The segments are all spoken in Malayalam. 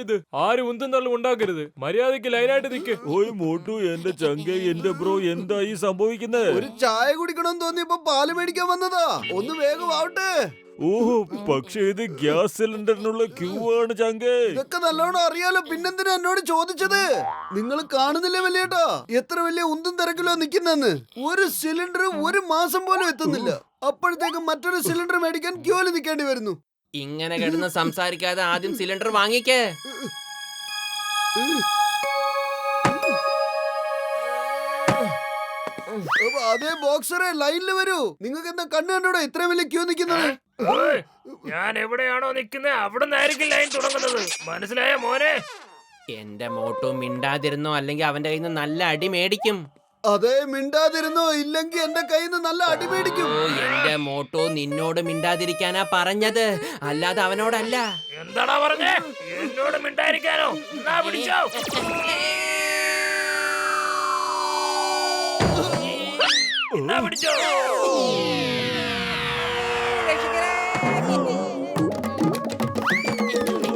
ഇത്? ആരും ഉന്തും തള്ളും ഉണ്ടാക്കരുത്. മര്യാദയ്ക്ക് ലൈനായിട്ട് നിൽക്ക്. ഓയ് മോട്ടു, എന്റെ ചങ്കേ, എന്റെ ബ്രോ, എന്താ ഈ സംഭവിക്കുന്നത്? ഒരു ചായ കുടിക്കണമെന്ന് തോന്നിയപ്പോ പാല് മേടിക്കാൻ വന്നതാ. ഒന്ന് വേഗം ആവട്ടെ. ഓഹോ, പക്ഷേ ഇത് ഗ്യാസ് സിലിണ്ടറിനുള്ള ക്യൂ ആണ് ചങ്കേ. ഇതൊക്കെ നല്ലോണം അറിയാലോ, പിന്നെന്തിനാ എന്നോട് ചോദിച്ചത്? നിങ്ങൾ കാണുന്നില്ലേ വലിയേട്ടാ, എത്ര വലിയ ഉന്തും തിരക്കിലോ നിക്കുന്നെന്ന്. ഒരു സിലിണ്ടർ ഒരു മാസം പോലും എത്തുന്നില്ല. അപ്പോഴത്തേക്കും മറ്റൊരു സിലിണ്ടർ മേടിക്കാൻ ക്യൂല് നിൽക്കേണ്ടി വരുന്നു. ഇങ്ങനെ കിടന്ന് സംസാരിക്കാതെ ആദ്യം സിലിണ്ടർ വാങ്ങിക്കേ. അതേ ബോക്സറെ, ലൈനിൽ വരൂ. നിങ്ങൾക്ക് എന്താ കണ്ണു കണ്ടോടോ ഇത്രയും വലിയ ക്യൂ നിൽക്കുന്നത്? ഞാൻ എവിടെയാണോ നിൽക്കുന്നത് അവിടെ നിന്നായിരിക്കും ലൈൻ തുടങ്ങുന്നത്. മനസ്സിലായ മോനെ? എന്റെ മോട്ടോ മിണ്ടാതിരുന്നോ, അല്ലെങ്കിൽ അവന്റെ കയ്യിൽ നിന്ന് നല്ല അടി മേടിക്കും. അതെ, മിണ്ടാതിരുന്നോ, ഇല്ലെങ്കിൽ എന്റെ കയ്യിൽ നിന്ന് നല്ല അടി മേടിക്കും. ഓ, എന്റെ മോട്ടോ നിന്നോട് മിണ്ടാതിരിക്കാനാ പറഞ്ഞത്, അല്ലാതെ അവനോടല്ല. എന്താടാ പറഞ്ഞേ? എന്നോട് മിണ്ടായിരിക്കാനോ? എന്നാ പിടിച്ചോ. എന്നാ പിടിച്ചോ.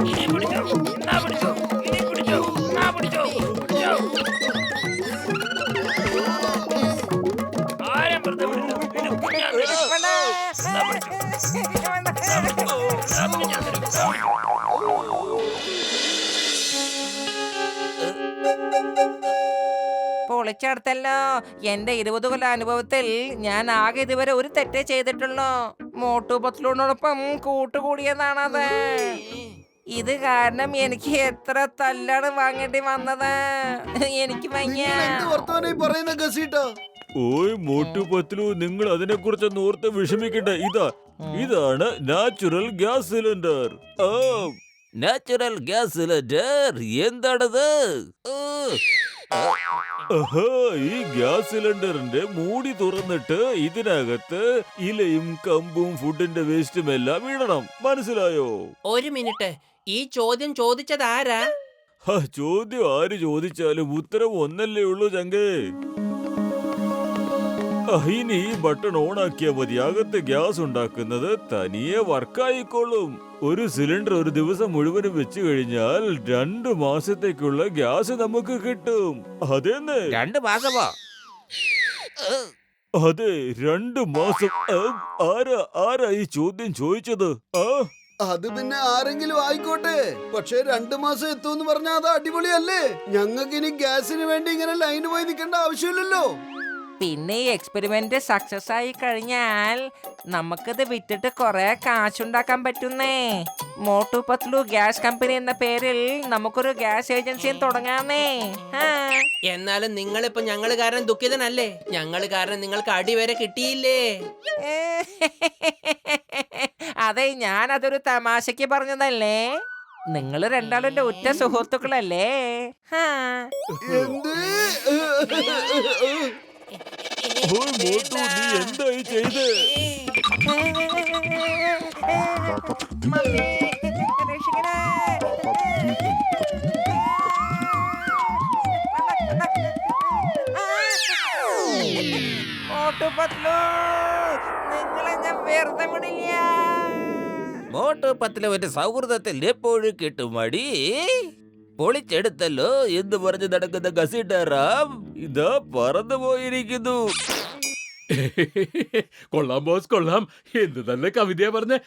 ഇനി പിടിച്ചോ. എന്നാ പിടിച്ചോ. ഇനി പിടിച്ചോ. എന്നാ പിടിച്ചോ. പിടിച്ചോ. ആരും വെറുതെ വിടില്ല. ഇത് കുഞ്ഞാ തരും. എന്നാ പിടിച്ചോ. എന്നാ കുഞ്ഞാ തരും. പൊളിച്ചടുത്തല്ലോ. എന്റെ 20 കൊല്ല അനുഭവത്തിൽ ഞാൻ ആകെ ഇതുവരെ ഒരു തെറ്റേ ചെയ്തിട്ടുള്ളൂ. മോട്ടു പത്ലൂനോടൊപ്പം കൂട്ടുകൂടിയതാണത്. ഇത് കാരണം എനിക്ക് എത്ര തല്ലാണ് വാങ്ങേണ്ടി വന്നത്. എനിക്ക് വയ്യ. പറയുന്ന ഗസീട്ടാ. ഓയ് മോട്ടു പത്ലു, നിങ്ങൾ അതിനെ കുറിച്ചൊന്നും ഓർത്ത് വിഷമിക്കണ്ട. ഇതാണ് natural gas cylinder. Natural gas cylinder എന്താണത്? ഈ ഗ്യാസ് സിലിണ്ടറിന്റെ മൂടി തുറന്നിട്ട് ഇതിനകത്ത് ഇലയും കമ്പും ഫുഡിന്റെ വേസ്റ്റും എല്ലാം ഇടണം. മനസ്സിലായോ? ഒരു മിനിറ്റ്, ഈ ചോദ്യം ചോദിച്ചത് ആരാ? ചോദ്യം ആര് ചോദിച്ചാലും ഉത്തരം ഒന്നല്ലേ ഉള്ളൂ ചങ്കേ. ഇനി ഈ ബട്ടൺ ഓൺ ആക്കിയാൽ മതി. അകത്ത് ഗ്യാസ് ഉണ്ടാക്കുന്നത് തനിയെ വർക്കായിക്കോളും. ഒരു സിലിണ്ടർ ഒരു ദിവസം മുഴുവനും വെച്ച് കഴിഞ്ഞാൽ 2 മാസത്തേക്കുള്ള ഗ്യാസ് നമുക്ക് കിട്ടും. അതെന്നെ, 2 മാസമോ? അതെ, 2 മാസം. ആരാ ഈ ചോദ്യം ചോദിച്ചത്? അത് പിന്നെ ആരെങ്കിലും ആയിക്കോട്ടെ, പക്ഷെ 2 മാസം എത്തുമെന്ന് പറഞ്ഞാൽ അത് അടിപൊളിയല്ലേ? ഞങ്ങൾക്ക് ഇനി ഗ്യാസിന് വേണ്ടി ഇങ്ങനെ ലൈന് പോയി നിൽക്കേണ്ട ആവശ്യമില്ലല്ലോ. പിന്നെ ഈ എക്സ്പെരിമെന്റ് സക്സസ് ആയി കഴിഞ്ഞാൽ നമുക്കിത് വിറ്റിട്ട് കുറെ കാശുണ്ടാക്കാൻ പറ്റുന്നേ. മോട്ടു പത്ലു ഗ്യാസ് കമ്പനി എന്ന പേരിൽ നമുക്കൊരു ഗ്യാസ് ഏജൻസിയും തുടങ്ങാന്നേ. എന്നാലും നിങ്ങളിപ്പോ ഞങ്ങള് കാരണം ദുഃഖിതനല്ലേ? ഞങ്ങള് കാരണം നിങ്ങൾക്ക് അടി വരെ കിട്ടിയില്ലേ? അതെ, ഞാനതൊരു തമാശക്ക് പറഞ്ഞതല്ലേ. നിങ്ങൾ രണ്ടാളും എന്റെ ഉറ്റ സുഹൃത്തുക്കളല്ലേ. എന്ത്? മോട്ടു, നീ എന്തായി ചെയ്ത്? മോട്ടു പത്ലു, നിങ്ങളെ ഞാൻ വെറുതെ വിടില്ല. മോട്ടു പത്ലു ഒരു സൗഹൃദത്തിൽ എപ്പോഴും കിട്ടുമടി. പൊളിച്ചെടുത്തല്ലോ എന്ന് പറഞ്ഞ് നടക്കുന്ന ഗസീട്ടാറാം ഇതാ പറന്നു പോയിരിക്കുന്നു. കൊള്ളാം ബോസ്, കൊള്ളാം. എന്ത് നല്ല കവിതയാ പറഞ്ഞേ.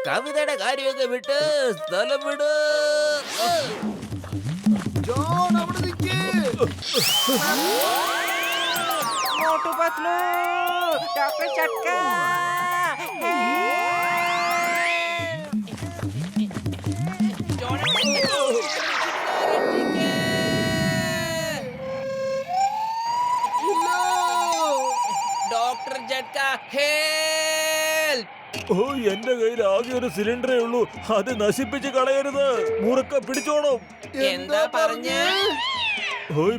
കവിതയുടെ കാര്യമൊക്കെ വിട്ട് സ്ഥലം വിട്. ജോൺ, അവിടെ നിൽക്ക്. Motu Patlu, doctor Jhatka. Doctor Jhatka, help! എന്റെ കയ്യിൽ ആകെ ഒരു സിലിണ്ടറേ ഉള്ളൂ. അത് നശിപ്പിച്ച് കളയരുത്. മുറുക്ക പിടിച്ചോണം. എന്താ പറഞ്ഞ?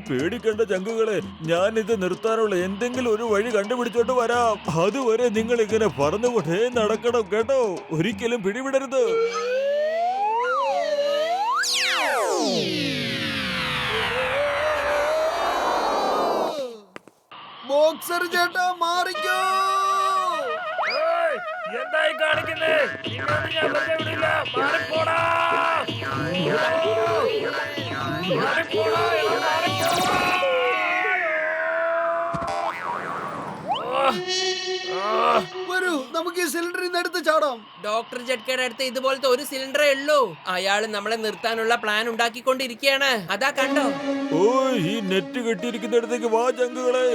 പേടിക്കേണ്ട ചങ്കുകളെ, ഞാൻ ഇത് നിർത്താനുള്ള എന്തെങ്കിലും ഒരു വഴി കണ്ടുപിടിച്ചോണ്ട് വരാം. അതുവരെ നിങ്ങൾ ഇങ്ങനെ പറന്നുകൊണ്ടേ നടക്കണം കേട്ടോ. ഒരിക്കലും പിടിവിടരുത്. ബോക്സർ ചേട്ടാ, മാറിക്കോ. എന്തായി കാണിക്കുന്നേ? നിന്നൊന്നും ഞാൻ വെറുതെ വിടില്ല. മാറിപ്പോടാ. മാറിപ്പോടാ, എടാ, മാറിപ്പോടാ. വരൂ, നമുക്ക് ഈ സിലിണ്ടറിൽ നിന്ന് എടുത്ത് ചാടാം. ഡോക്ടർ ജഡ്കയുടെ അടുത്ത് ഇതുപോലത്തെ ഒരു സിലിണ്ടറേ ഉള്ളൂ. അയാൾ നമ്മളെ നിർത്താനുള്ള പ്ലാൻ ഉണ്ടാക്കിക്കൊണ്ടിരിക്കുകയാണ്. അതാ കണ്ടോ? ഓ, ഈ നെറ്റ് കെട്ടിയിരിക്കുന്നിടത്തേക്ക് വാ ചങ്കുകളെ.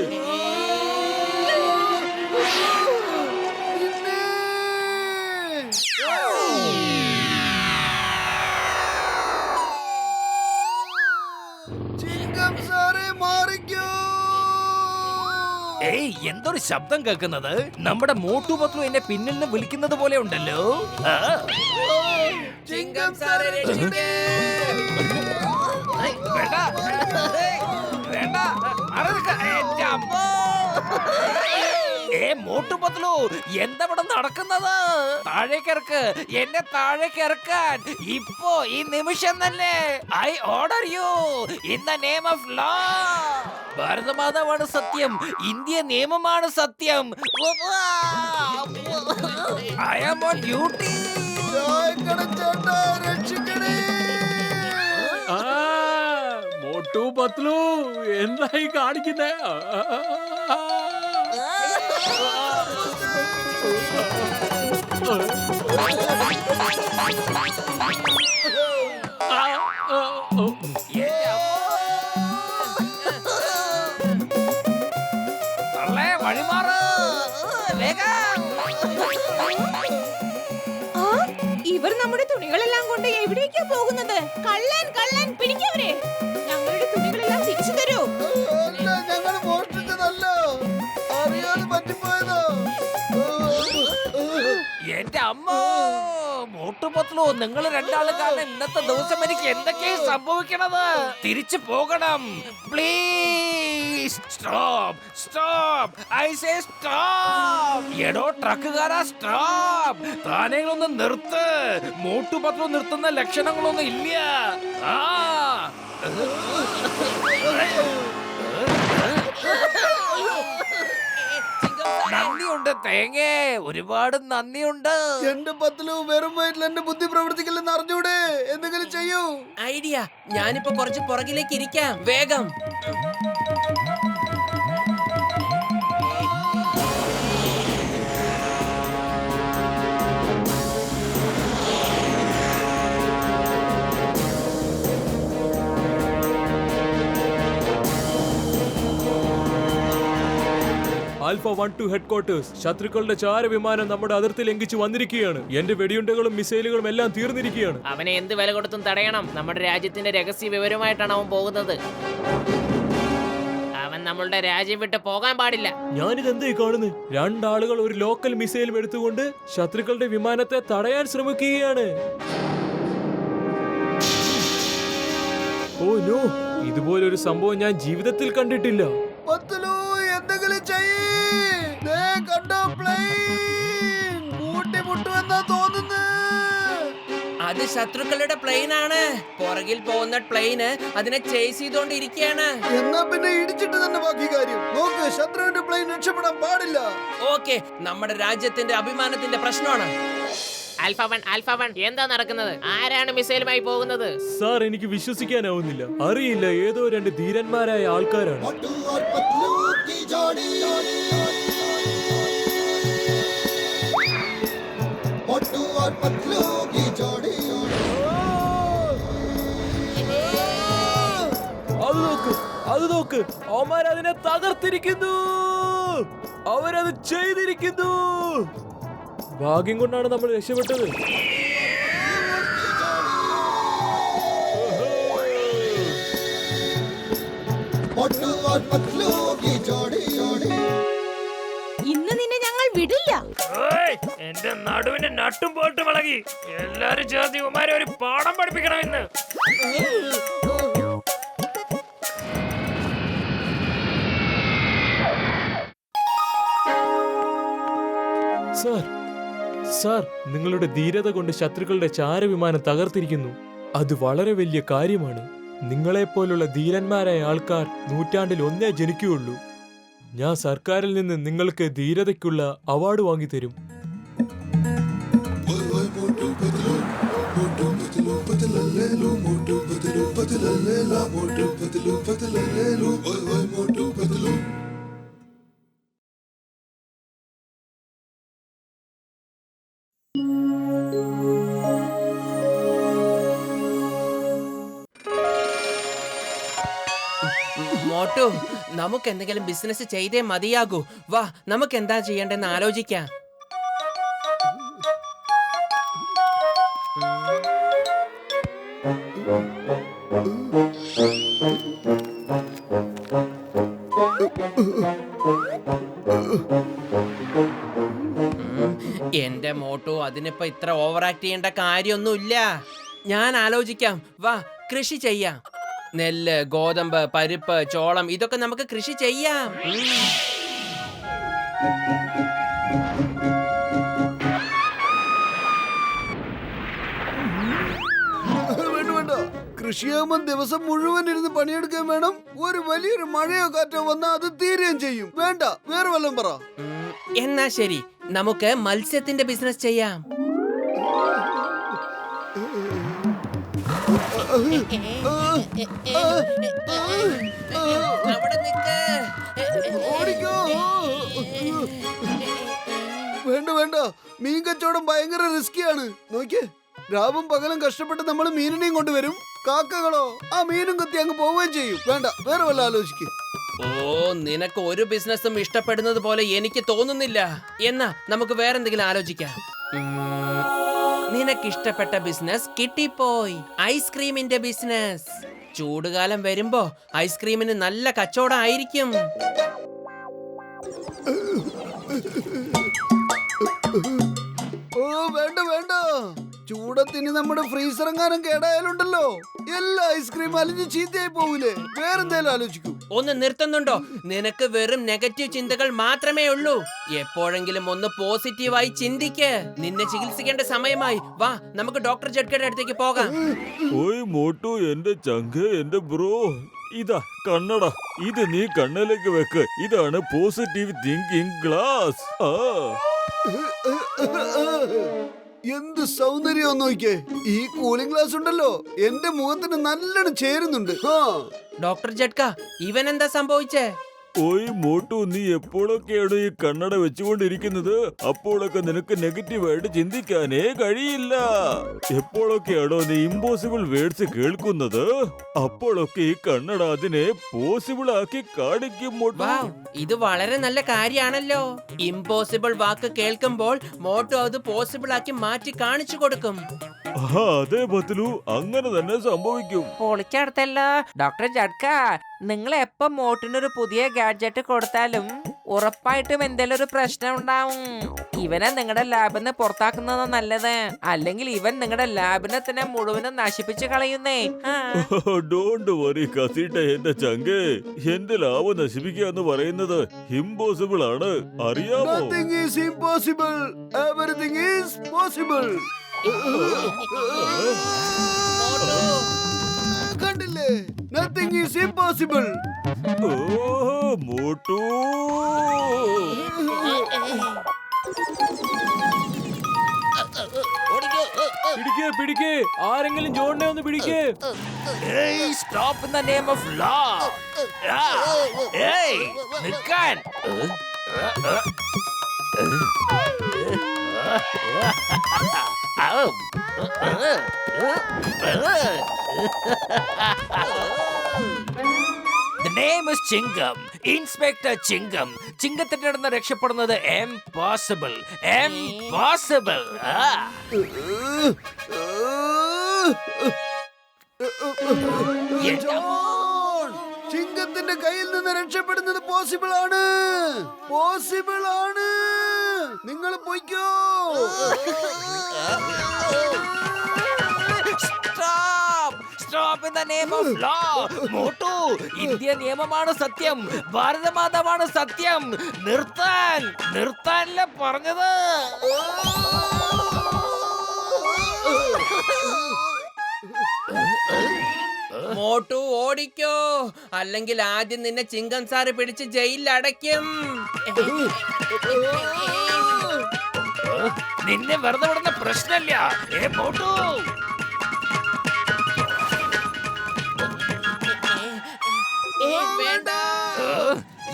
ചിങ്കം സാറേ, മാറിക്കോ. ഏയ്, എന്തൊരു ശബ്ദം കേൾക്കുന്നത്? നമ്മുടെ മോട്ടു പത്ലു എന്നെ പിന്നിൽ നിന്ന് വിളിക്കുന്നത് പോലെ ഉണ്ടല്ലോ. ആ, ചിങ്കം സാറെ രക്ഷിക്കേ. വേണ്ട, വേണ്ട, മാറി നിൽക്ക. എന്റെ അമ്മോ. മോട്ടു പത്ലു, എന്തവിടെ നടക്കുന്നത്? താഴേക്ക് ഇറക്ക്, എന്നെ താഴേക്ക് ഇറക്കാൻ ഇപ്പോ ഈ നിമിഷം തന്നെ. I order you in the name of law. ഭാരതമാതാവാണ് സത്യം, ഇന്ത്യ നിയമമാണ് സത്യം. I am on duty. ചേട്ടാ, രക്ഷിക്കണേ. മോട്ടു പത്ലു, എന്തായി കാണിക്കുന്നേ? വഴിമാറ് വേഗം. ഇവർ നമ്മുടെ തുണികളെല്ലാം കൊണ്ട് എവിടേക്കാ പോകുന്നത്? കള്ളൻ, കള്ളൻ, പിടിക്കവരെ. ഞങ്ങളുടെ തുണികളെല്ലാം തിരിച്ചു തരൂ. അല്ല, ഞങ്ങൾ മോഷ്ടിച്ചതല്ല, അറിയാതെ പറ്റിപ്പോയതോ. എന്റെ അമ്മോ, മോട്ടു പത്ലു, നിങ്ങൾ രണ്ടാളും കാരണം ഇന്നത്തെ ദിവസം എനിക്ക് എന്തൊക്കെയാ സംഭവിക്കണത്? തിരിച്ചു പോകണം, please. Stop, stop, I say stop. എടോ ട്രക്കുകാരാ, സ്റ്റോപ്പ്. താനെങ്ങളൊന്ന് നിർത്ത്. മോട്ടു പത്ലു നിർത്തുന്ന ലക്ഷണങ്ങളൊന്നും ഇല്ല. ആ, നന്ദിയുണ്ട് തേങ്ങേ, ഒരുപാട് നന്ദിയുണ്ട്. എന്റെ പത്തിലു വെറും വയറ്റിൽ എന്റെ ബുദ്ധി പ്രവർത്തിക്കില്ലെന്ന് അറിഞ്ഞൂടെ? എന്തെങ്കിലും ചെയ്യൂ. ഐഡിയ. ഞാനിപ്പോ കുറച്ച് പുറകിലേക്ക് ഇരിക്കാം. വേഗം. ആൽഫ 1 ഹെഡ്ക്വാർട്ടേഴ്സ്, ശത്രുക്കളുടെ ചാരവിമാനം നമ്മുടെ അതിർത്തി ലംഘിച്ച് വന്നിരിക്കുകയാണ്. എന്റെ വെടിയുണ്ടകളും മിസൈലുകളും എല്ലാം തീർന്നിരിക്കുകയാണ്. അവനെ എന്ത് വില കൊടുത്തും തടയണം. നമ്മുടെ രാജ്യത്തിന്റെ രഹസ്യ വിവരമായിട്ടാണ് അവൻ പോകുന്നത്. അവൻ നമ്മളുടെ രാജ്യം വിട്ട് പോകാൻ പാടില്ല. ഞാനിതെന്തായി കാണുന്നു? രണ്ടാളുകൾ ഒരു ലോക്കൽ മിസൈലും എടുത്തുകൊണ്ട് ശത്രുക്കളുടെ വിമാനത്തെ തടയാൻ ശ്രമിക്കുകയാണ്. ഓ നോ, ഇതുപോലൊരു സംഭവം ഞാൻ ജീവിതത്തിൽ കണ്ടിട്ടില്ല. പത്തിലു, എന്തെങ്കിലും ചെയ്യ്. ദേ കണ്ടോ, പ്ലെയിൻ കൂട്ടിമുട്ടുമെന്നാ തോന്നുന്നത്. അത് ശത്രുക്കളുടെ പ്ലെയിൻ ആണ്. പുറകിൽ പോകുന്ന പ്ലെയിന് അതിനെ ചേസ് ചെയ്തോണ്ടിരിക്കുകയാണ്. എന്നാ പിന്നെ ഇടിച്ചിട്ട് തന്നെ ബാക്കി കാര്യം നോക്ക്. ശത്രുവിന്റെ പ്ലെയിൻ രക്ഷപ്പെടാൻ പാടില്ല. ഓക്കെ, നമ്മുടെ രാജ്യത്തിന്റെ അഭിമാനത്തിന്റെ പ്രശ്നമാണ്. ആൽഫ 1, എന്താ നടക്കുന്നത്? ആരാണ് മിസൈലുമായി പോകുന്നത്? സാർ, എനിക്ക് വിശ്വസിക്കാനാവുന്നില്ല. അറിയില്ല, ഏതോ രണ്ട് ധീരന്മാരായ ആൾക്കാരാണ്. അത് നോക്ക്, അവന്മാരതിനെ തകർത്തിരിക്കുന്നു. അവരത് ചെയ്തിരിക്കുന്നു. ഭാഗ്യം കൊണ്ടാണ് നമ്മൾ രക്ഷപ്പെട്ടത്. ഇന്ന് നിന്നെ ഞങ്ങൾ വിടില്ല. ഓയ്, എന്റെ നടുവിന്റെ നട്ടും പോട്ടും ഇളകി. എല്ലാരും ചേർന്ന് ഇവന്മാരെ ഒരു പാഠം പഠിപ്പിക്കണം ഇന്ന്. സാർ, സാർ, നിങ്ങളുടെ ധീരത കൊണ്ട് ശത്രുക്കളുടെ ചാരവിമാനം തകർത്തിരിക്കുന്നു. അത് വളരെ വലിയ കാര്യമാണ്. നിങ്ങളെപ്പോലുള്ള ധീരന്മാരായ ആൾക്കാർ നൂറ്റാണ്ടിൽ ഒന്നേ ജനിക്കുകയുള്ളൂ. ഞാൻ സർക്കാരിൽ നിന്ന് നിങ്ങൾക്ക് ധീരതയ്ക്കുള്ള അവാർഡ് വാങ്ങിത്തരും. മോട്ടു, നമുക്ക് എന്തെങ്കിലും ബിസിനസ് ചെയ്തേ മതിയാകൂ. വാ, നമുക്ക് എന്താ ചെയ്യേണ്ടെന്ന് ആലോചിക്കാം. എന്റെ മോട്ടു, അതിനിപ്പോ ഇത്ര ഓവർ ആക്ട് ചെയ്യേണ്ട കാര്യമൊന്നുമില്ല. ഞാൻ ആലോചിക്കാം. വാ, കൃഷി ചെയ്യാം. നെല്ല്, ഗോതമ്പ്, പരിപ്പ്, ചോളം ഇതൊക്കെ നമുക്ക് കൃഷി ചെയ്യാം. വേണ്ട, കൃഷിയാകുമ്പോൾ ദിവസം മുഴുവൻ ഇരുന്ന് പണിയെടുക്കാൻ വേണം. ഒരു വലിയൊരു മഴയോ കാറ്റോ വന്നാൽ അത് തീരുകയും ചെയ്യും. വേണ്ട, വേറെ വല്ലതും പറ. എന്നാ ശരി, നമുക്ക് മത്സ്യത്തിന്റെ ബിസിനസ് ചെയ്യാം. അവിടെ നിക്ക്. ഓടിക്കോ. വേണ്ട വേണ്ട, മീൻ കച്ചവടം ഭയങ്കര റിസ്കിയാണ്. നോക്കിയേ, രാവും പകലും കഷ്ടപ്പെട്ട് നമ്മൾ മീനിനെയും കൊണ്ടുവരും. കാക്കകളോ ആ മീനും കൊത്തി അങ്ങ് പോവുകയും ചെയ്യും. വേണ്ട, വേറെ വല്ല ആലോചിക്കും. ഓ, നിനക്ക് ഒരു ബിസിനസ്സും ഇഷ്ടപ്പെടുന്നത് പോലെ എനിക്ക് തോന്നുന്നില്ല. എന്നാ നമുക്ക് വേറെന്തെങ്കിലും ആലോചിക്കാം. നിനക്ക് ഇഷ്ടപ്പെട്ട ബിസിനസ് കിട്ടിപ്പോയി. ഐസ്ക്രീമിന്റെ ബിസിനസ്. ചൂടുകാലം വരുമ്പോ ഐസ്ക്രീമിന് നല്ല കച്ചവടം ആയിരിക്കും. ഓ വേണ്ട വേണ്ട, ചൂടത്തിന് നമ്മുടെ ഫ്രീസർ എങ്ങാനും കേടായാലുണ്ടല്ലോ, എല്ലാ ഐസ്ക്രീം അലിഞ്ഞ് ചീത്തയായി പോവില്ലേ. വേറെന്തേലും ആലോചിക്കൂ. ഒന്ന് നിർത്തുന്നുണ്ടോ? നിനക്ക് വെറും നെഗറ്റീവ് ചിന്തകൾ മാത്രമേ ഉള്ളൂ. എപ്പോഴെങ്കിലും ഒന്ന് പോസിറ്റീവായി ചിന്തിക്ക്. നിന്നെ ചികിത്സിക്കേണ്ട സമയമായി. വാ, നമുക്ക് ഡോക്ടർ ജഡ്കയുടെ അടുത്തേക്ക് പോകാം. ഓയ് മോട്ടു, എന്റെ ചങ്ക്, എന്റെ ബ്രോ, ഇതാ കണ്ണട. ഇത് നീ കണ്ണിലേക്ക് വെക്ക്. ഇതാണ് പോസിറ്റീവ് തിങ്കിങ് ഗ്ലാസ്. എന്ത് സൗന്ദര്യം നോക്കിയേ. ഈ കൂളിംഗ് ഗ്ലാസ് ഉണ്ടല്ലോ എന്റെ മുഖത്തിന് നല്ലോണം ചേരുന്നുണ്ട്. ഡോക്ടർ ജഡ്ക, ഇവൻ എന്താ സംഭവിച്ചേ? ഓയ് മോട്ടു, നീ എപ്പോഴൊക്കെയാണ് ഈ കണ്ണട വെച്ചുകൊണ്ടിരിക്കുന്നത്? അപ്പോഴൊക്കെ നിനക്ക് നെഗറ്റീവായിട്ട് ചിന്തിക്കാനേ കഴിയില്ല. എപ്പോഴൊക്കെയാണോ നീ ഇമ്പോസിബിൾ വേർഡ്സ് കേൾക്കുന്നത്, അപ്പോഴൊക്കെ ഈ കണ്ണട അതിനെ പോസിബിൾ ആക്കി കാണിക്കും മോട്ടു. വൗ, ഇത് വളരെ നല്ല കാര്യാണല്ലോ. ഇമ്പോസിബിൾ വാക്ക് കേൾക്കുമ്പോൾ മോട്ടു അത് പോസിബിൾ ആക്കി മാറ്റി കാണിച്ചു കൊടുക്കും. അതെ ബത്ലു, അങ്ങനെ തന്നെ സംഭവിക്കും. പൊളിച്ചടുത്തല്ലോ. ഡോക്ടർ ജഡ്ക, നിങ്ങൾ എപ്പം മോട്ടിനൊരു പുതിയ ഗാഡ്ജറ്റ് കൊടുത്താലും ഉറപ്പായിട്ടും എന്തെങ്കിലും ഒരു പ്രശ്നം ഉണ്ടാവും. ഇവനെ നിങ്ങളുടെ ലാബിൽ നിന്ന് പുറത്താക്കുന്നത് നല്ലത്. അല്ലെങ്കിൽ ഇവൻ നിങ്ങളുടെ ലാബിനെ തന്നെ മുഴുവനും നശിപ്പിച്ചു കളയുന്നേ. ഡോണ്ട് വറി കസീട്ട, എന്റെ ചങ്കേ. എന്റെ ലാഭം നശിപ്പിക്കുക എന്ന് പറയുന്നത് ഇമ്പോസിബിൾ ആണ്, അറിയാമോ? Nothing is impossible. Everything is possible. കണ്ടില്ലേ, നത്തിങ് ഈസ് ഇമ്പോസിബിൾ. മോട്ടു, പിടിക്കേ പിടിക്കേ, ആരെങ്കിലും ജോണിനെ ഒന്ന് പിടിക്കേ. Stop in the name of law. ഏയ്, നിൽക്കാൻ. The name is Chingam. Inspector Chingam. ചിങ്കത്തിന്റെ അടുത്ത് രക്ഷപ്പെടുന്നത് impossible. Impossible. ജോൺ, ചിങ്കത്തിന്റെ കയ്യിൽ നിന്ന് രക്ഷപ്പെടുന്നത് പോസിബിൾ ആണ്. പോസിബിൾ ആണ്. നിങ്ങൾ പൊയ്ക്കോ. Stop in the name of law. Motu, India നിയമമാണ് സത്യം, ഭാരതമാതാവാണ് സത്യം. നിർത്താൻ നിർത്താനല്ലേ പറഞ്ഞത്. മോട്ടു ഓടിക്കോ, അല്ലെങ്കിൽ ആദ്യം നിന്നെ ചിങ്കൻ സാറ് പിടിച്ച് ജയിലിൽ അടയ്ക്കും. നിന്നെ വെറുതെ വിടുന്ന പ്രശ്നമില്ല. മോട്ടു,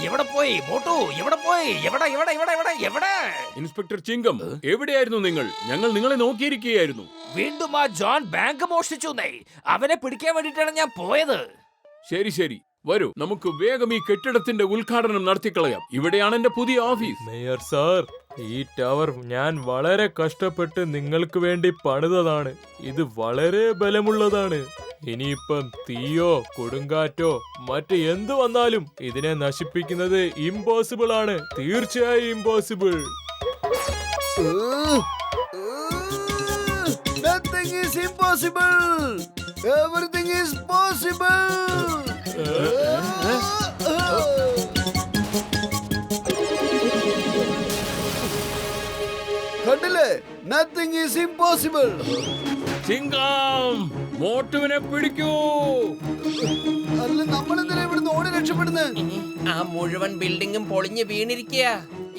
എവിടെ പോയി മോട്ടു? എവിടെ പോയി? എവിടെ എവിടെ എവിടെ എവിടെ എവിടെ? ഇൻസ്പെക്ടർ ചിങ്കം, എവിടെയായിരുന്നു നിങ്ങൾ? ഞങ്ങൾ നിങ്ങളെ നോക്കിയിരിക്കുകയായിരുന്നു. വീണ്ടും ആ ജോൺ ബാങ്ക് മോഷ്ടിച്ചു. അവനെ പിടിക്കാൻ വേണ്ടിട്ടാണ് ഞാൻ പോയത്. ശരി ശരി, വരൂ, നമുക്ക് വേഗം ഈ കെട്ടിടത്തിന്റെ ഉദ്ഘാടനം നടത്തിക്കളയാം. ഇവിടെയാണ് എന്റെ പുതിയ ഓഫീസ്. മേയർ സാർ, ഈ ടവർ ഞാൻ വളരെ കഷ്ടപ്പെട്ട് നിങ്ങൾക്ക് വേണ്ടി പണിതതാണ്. ഇത് വളരെ ബലമുള്ളതാണ്. ഇനിയിപ്പം തീയോ കൊടുങ്കാറ്റോ മറ്റ് എന്ത് വന്നാലും ഇതിനെ നശിപ്പിക്കുന്നത് ഇമ്പോസിബിൾ ആണ്. തീർച്ചയായും impossible. Nothing is impossible. Everything is possible. കണ്ടില്ലേ? Nothing is impossible. ചിങ്കം, മോട്ടുവിനെ പിടിക്കൂ. അല്ല, നമ്മളെന്തിനാ ഇവിടുന്ന് ഓടി രക്ഷപ്പെടുന്നത്? ആ മുഴുവൻ ബിൽഡിങ്ങും പൊളിഞ്ഞു വീണിരിക്കുക.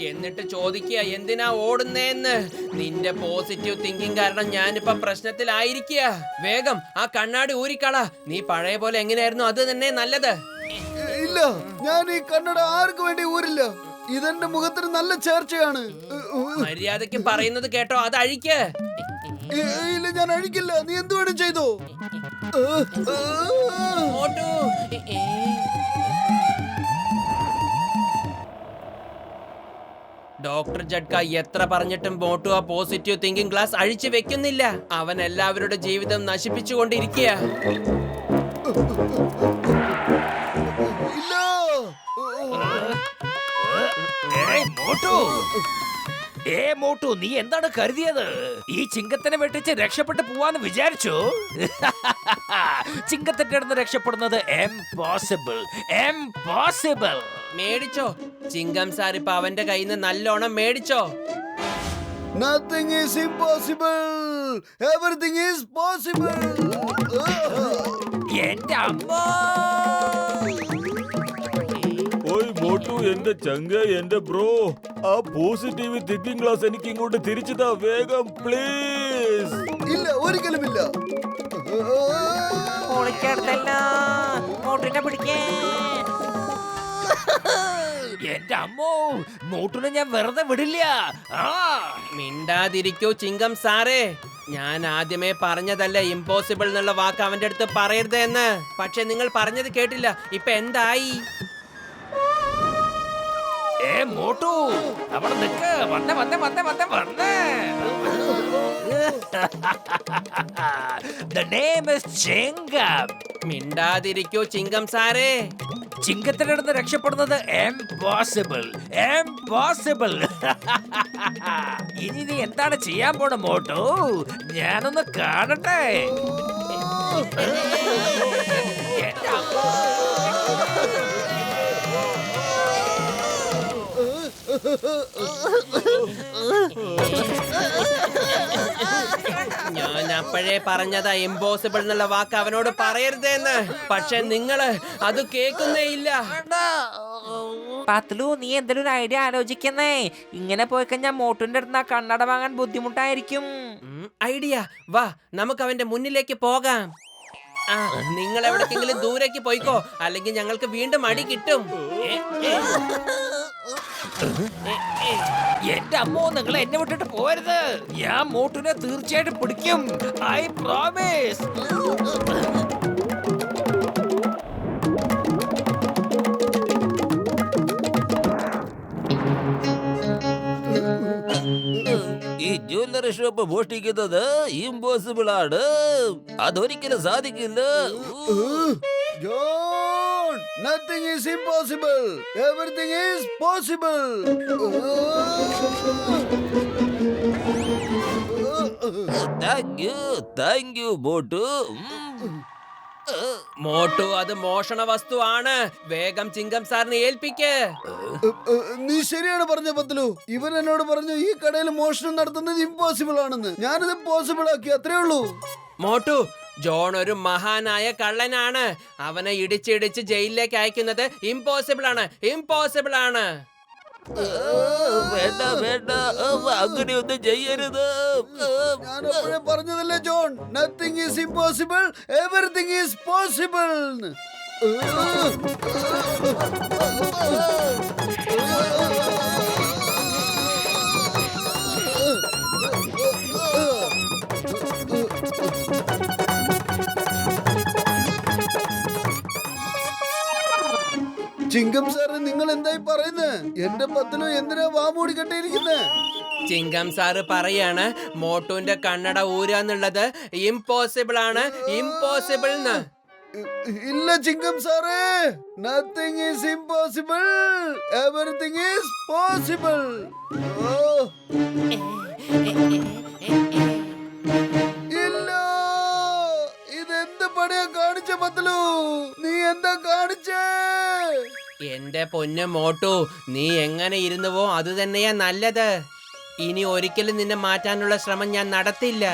എന്നിട്ട് ചോദിക്കുക എന്തിനാ ഓടുന്നേന്ന്. നിന്റെ പോസിറ്റീവ് തിങ്കിങ് കാരണം ഞാനിപ്പോ പ്രശ്നത്തിലായിരിക്കുക. വേഗം ആ കണ്ണാടി ഊരിക്കള. നീ പഴയ പോലെ എങ്ങനെയായിരുന്നു അത് തന്നെ നല്ലത്. ഇല്ല, ഞാൻ ഈ കണ്ണട ആർക്കു വേണ്ടി ഊരില്ല. ഇതെന്റെ മുഖത്തിന് നല്ല ചേർച്ചയാണ്. മര്യാദക്ക് പറയുന്നത് കേട്ടോ, അത് അഴിക്ക്. ഇല്ല, ഞാൻ അഴിക്കില്ല. നീ എന്ത് വേണം ചെയ്തോ. മോട്ടു. ഡോക്ടർ ജഡ്ക എത്ര പറഞ്ഞിട്ടും മോട്ടു ആ പോസിറ്റീവ് തിങ്കിങ് ഗ്ലാസ് അഴിച്ചു വെക്കുന്നില്ല. അവൻ എല്ലാവരുടെ ജീവിതം നശിപ്പിച്ചുകൊണ്ടിരിക്കുക. ഇല്ല. മോട്ടു, നീ എന്താണ് കരുതിയത്? ഈ ചിങ്കത്തിനെ വെട്ടിച്ച് രക്ഷപ്പെട്ടു പോവാന്ന് വിചാരിച്ചു? ചിങ്കത്തിന്റെ അടുത്ത് രക്ഷപ്പെടുന്നത് എംപോസിബിൾ. മേടിച്ചോ ചിങ്കം സാർ, ഇപ്പൊ അവന്റെ കയ്യിൽ നിന്ന് നല്ലോണം മേടിച്ചോ. Nothing is impossible. Everything is possible. എന്റെ അമ്മ. ഓയ് മോട്ടു, എന്റെ ചങ്ക, എന്റെ ബ്രോ, ആ പോസിറ്റീവ് തിങ്കിങ് ഗ്ലാസ് എനിക്ക് ഇങ്ങോട്ട് തിരിച്ചു താ വേഗം, പ്ലീസ്. ഇല്ല, ഒരിക്കലുമില്ല. പൊളിച്ചെടുത്തല്ലോ. മോട്ടിനെ പിടിക്കേ. എന്റെ അമ്മോ, മോട്ടിനെ ഞാൻ വെറുതെ വിടില്ല. മിണ്ടാതിരിക്കൂ ചിങ്കം സാറേ. ഞാൻ ആദ്യമേ പറഞ്ഞതല്ല ഇമ്പോസിബിൾ എന്നുള്ള വാക്ക് അവന്റെ അടുത്ത് പറയരുത് എന്ന്. പക്ഷെ നിങ്ങൾ പറഞ്ഞത് കേട്ടില്ല. ഇപ്പൊ എന്തായി? മോട്ടു, അവിടെ നിക്ക്. വന്നേ. The name is ചിങ്കം. മിണ്ടാതിരിക്കൂ ചിങ്കം സാറേ. ചിങ്കത്തിന്റെ അടുത്ത് രക്ഷപ്പെടുന്നത് എംപോസിബിൾ. ഇനി നീ എന്താണ് ചെയ്യാൻ പോണ മോട്ടു? ഞാനൊന്ന് കാണട്ടെ. എന്റെ അമ്മോ. ഞാൻ അപ്പോഴേ പറഞ്ഞതാ ഇമ്പോസിബിൾ എന്നുള്ള വാക്ക് അവനോട് പറയരുതെന്ന്. പക്ഷെ നിങ്ങള് അത് കേൾക്കുന്നേ ഇല്ല. പത്ലു, നീ എന്തെങ്കിലും ഒരു ഐഡിയ ആലോചിക്കുന്നേ. ഇങ്ങനെ പോയി കഴിഞ്ഞാൽ മോട്ടുന്റെ അടുത്ത് ആ കണ്ണട വാങ്ങാൻ ബുദ്ധിമുട്ടായിരിക്കും. ഐഡിയ, വാ നമുക്ക് അവന്റെ മുന്നിലേക്ക് പോകാം. ആ, നിങ്ങൾ എവിടേക്കെങ്കിലും ദൂരേക്ക് പോയിക്കോ, അല്ലെങ്കിൽ ഞങ്ങൾക്ക് വീണ്ടും അടി കിട്ടും. എന്റെ അമ്മോ, നിങ്ങൾ എന്നെ വിട്ടിട്ട് പോരുത്. ഞാൻ മോട്ടിനെ തീർച്ചയായിട്ടും പിടിക്കും. I promise. ഈ ജ്വല്ലറി ഷോപ്പ് മോഷ്ടിക്കുന്നത് ഇമ്പോസിബിൾ ആണ്. അതൊരിക്കലും സാധിക്കില്ല. John, nothing is impossible. Everything is possible. Thank you Motu. Motu, അത് മോഷണ വസ്തുവാണ്. വേഗം ചിങ്കം സാറിനെ ഏൽപ്പിക്ക്. നീ ശരിയാണ് പറഞ്ഞ പത്ലു. ഇവൻ എന്നോട് പറഞ്ഞു ഈ കടയിൽ മോഷണം നടത്തുന്നത് ഇമ്പോസിബിൾ ആണെന്ന്. ഞാനിത് പോസിബിൾ ആക്കി, അത്രേ ഉള്ളൂ. മോട്ടു, ജോൺ ഒരു മഹാനായ കള്ളനാണ്. അവനെ ഇടിച്ചിടിച്ച് ജയിലിലേക്ക് അയക്കുന്നത് ഇമ്പോസിബിൾ ആണ്. വേണ്ട, അങ്ങനെയൊന്നും ചെയ്യരുത്. ഞാൻ അപ്പോഴേ പറഞ്ഞതല്ലേ John, nothing is impossible, everything is possible. ചിങ്കം sir നിങ്ങൾ എന്തായി പറയുന്നത്? എന്റെ പത്തലോ എന്തിനാ വാ മൂടി കെട്ടിയിരിക്കുന്നേ? ചിങ്കം സാറ് പറയാണ് മോട്ടുവിന്റെ കണ്ണട ഊരാന്നുള്ളത് ഇംപോസിബിൾ ആണ്, ഇംപോസിബിൾ എന്ന്. ഇല്ല ചിങ്കം സാറേ, nothing is impossible, everything is possible. ഇല്ല, ഇതെന്ത് പണിയാ കാണിച്ച പത്തലു? നീ എന്താ കാണിച്ചേ? എന്റെ പൊന്നു മോട്ടു, നീ എങ്ങനെ ഇരുന്നുവോ അത് തന്നെയാ നല്ലത്. ഇനി ഒരിക്കലും നിന്നെ മാറ്റാനുള്ള ശ്രമം ഞാൻ നടത്തില്ല.